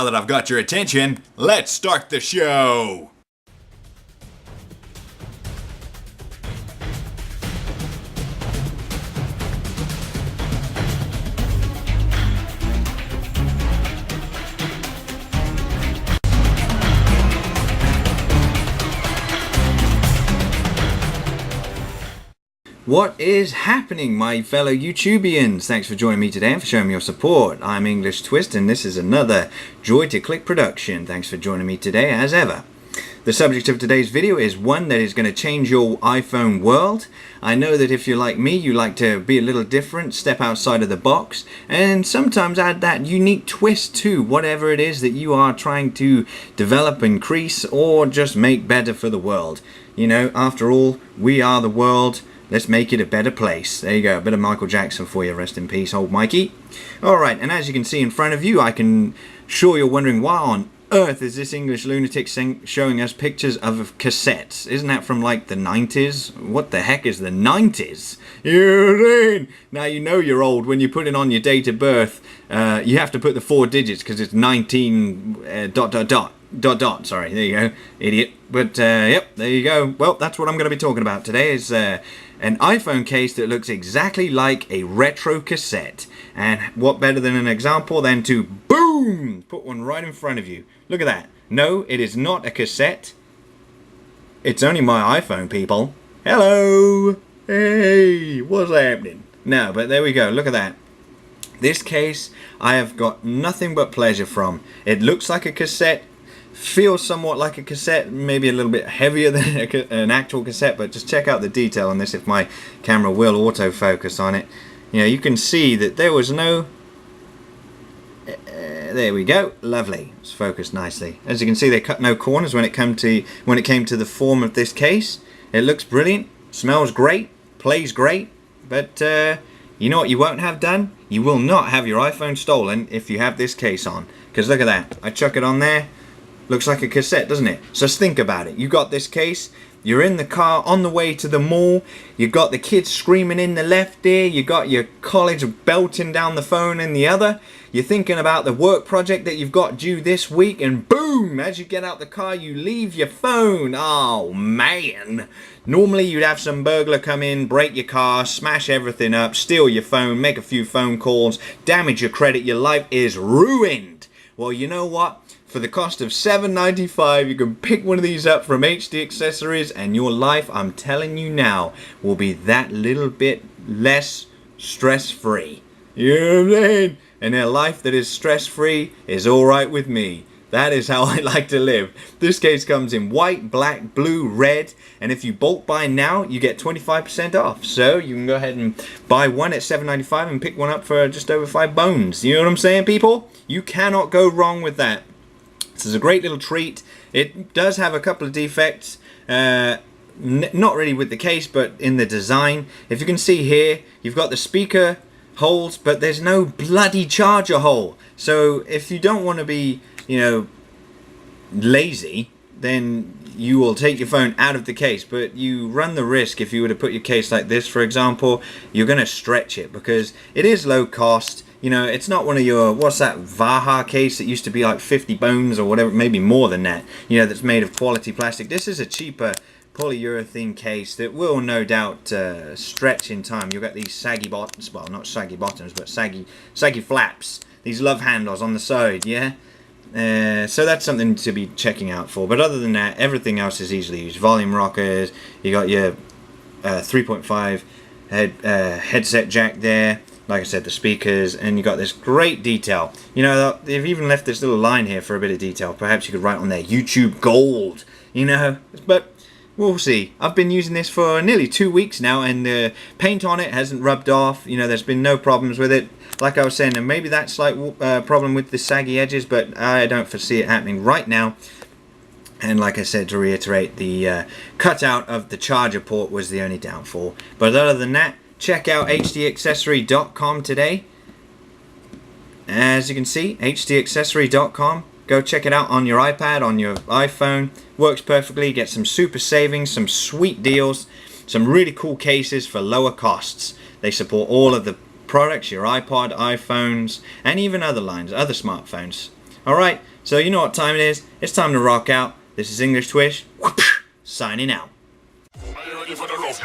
that I've got your attention, let's start the show! What is happening, my fellow YouTubians? Thanks for joining me today and for showing me your support. I'm englishtwist and this is another Joy to Click production. Thanks for joining me today as ever. The subject of today's video is one that is going to change your iPhone world. I know that if you're like me, you like to be a little different, step outside of the box, and sometimes add that unique twist to whatever it is that you are trying to develop, increase, or just make better for the world. You know, after all, we are the world. Let's make it a better place. There you go, a bit of Michael Jackson for you. Rest in peace, old Mikey. Alright, and as you can see in front of you, sure you're wondering why on earth is this English lunatic showing us pictures of cassettes? Isn't that from like the 90s? What the heck is the 90s? Now you know you're old when you put it on your date of birth. You have to put the 4 digits because it's 19 ... Sorry, there you go, idiot. But yep, there you go. Well, that's what I'm going to be talking about today is an iPhone case that looks exactly like a retro cassette. And what better than an example than to, boom, put one right in front of you. Look at that. No, it is not a cassette. It's only my iPhone, people. Hello. Hey, what's happening? No, but there we go. Look at that. This case, I have got nothing but pleasure from. It looks like a cassette. Feels somewhat like a cassette, maybe a little bit heavier than an actual cassette, but just check out the detail on this if my camera will autofocus on it. You know, you can see that there was no... there we go, lovely. It's focused nicely. As you can see, they cut no corners when it came to the form of this case. It looks brilliant, smells great, plays great, but you know what you won't have done? You will not have your iPhone stolen if you have this case on. Because look at that, I chuck it on there. Looks like a cassette, doesn't it? So think about it. You got this case, you're in the car on the way to the mall, you got the kids screaming in the left ear, you got your college belting down the phone in the other, you're thinking about the work project that you've got due this week, and boom, as you get out the car, you leave your phone. Oh man. Normally you'd have some burglar come in, break your car, smash everything up, steal your phone, make a few phone calls, damage your credit, your life is ruined. Well, you know what? For the cost of $7.95, you can pick one of these up from HD Accessories and your life, I'm telling you now, will be that little bit less stress-free. You know what I'm saying? And a life that is stress-free is alright with me. That is how I like to live. This case comes in white, black, blue, red, and if you bulk buy now, you get 25% off. So you can go ahead and buy one at $7.95 and pick one up for just over $5. You know what I'm saying, people? You cannot go wrong with that. This is a great little treat. It does have a couple of defects, not really with the case, but in the design. If you can see here, you've got the speaker holes, but there's no bloody charger hole. So if you don't want to be, you know, lazy, then you will take your phone out of the case. But you run the risk, if you were to put your case like this, for example, you're going to stretch it because it is low cost. You know, it's not one of your, what's that, Vaha case that used to be like 50 bones or whatever, maybe more than that, you know, that's made of quality plastic. This is a cheaper polyurethane case that will no doubt stretch in time. You'll get these saggy bottoms, well, not saggy bottoms, but saggy flaps, these love handles on the side, yeah? So that's something to be checking out for. But other than that, everything else is easily used. Volume rockers, you got your 3.5 headset jack there. Like I said, the speakers, and you got this great detail. You know, they've even left this little line here for a bit of detail. Perhaps you could write on there, YouTube Gold, you know. But we'll see. I've been using this for nearly 2 weeks now, and the paint on it hasn't rubbed off. You know, there's been no problems with it. Like I was saying, and maybe that slight problem with the saggy edges, but I don't foresee it happening right now. And like I said, to reiterate, the cutout of the charger port was the only downfall. But other than that, check out hdAccessory.com today. As you can see, hdAccessory.com. Go check it out on your iPad, on your iPhone. Works perfectly. Get some super savings, some sweet deals, some really cool cases for lower costs. They support all of the products, your iPod, iPhones, and even other lines, other smartphones. Alright, so you know what time it is. It's time to rock out. This is English Twist, signing out. Are you ready for the rough?